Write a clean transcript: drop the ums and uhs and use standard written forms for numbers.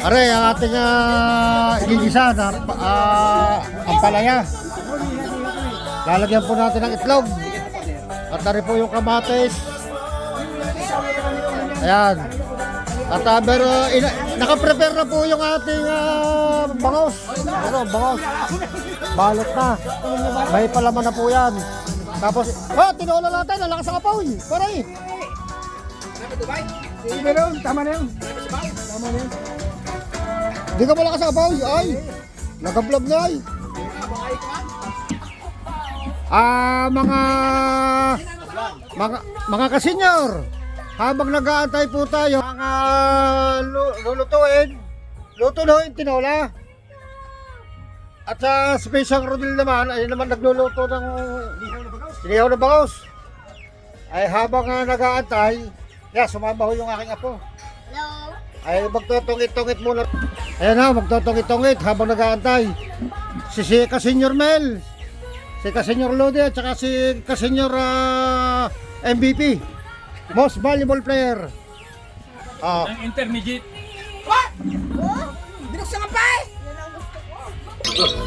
Are, ang ating igigisa na ampalaya. Lalagyan po natin ng itlog. At tari po yung kamatis. Ayan. At nakaprepare na po yung ating bangos. Ano, bangos. Balot na. May palaman na po yan. Tapos, tinola natin. Ang lakas ang apoy. Paray. Tama na yun. Tama na yun. Di ka malakas ang apoy. Ay, nag-vlog na ay. Mga kasenyor, habang nag-aantay po tayo, mga lutuin tinola. At sa Special Rodil naman, ay naman nagluluto ng inihaw na bangos. Ay habang nag-aantay, sumama ho yung aking apo. Hello. Ay magtutungit-tungit muna. Ayan na, magtutungit-tungit habang nag-aantay. Si Kasenyor Mel, si Kasenyor Lodi at saka si Kasenyor MVP, most valuable player. Ang intermediate. Binuksan ka pa eh. Yan ang gusto ko.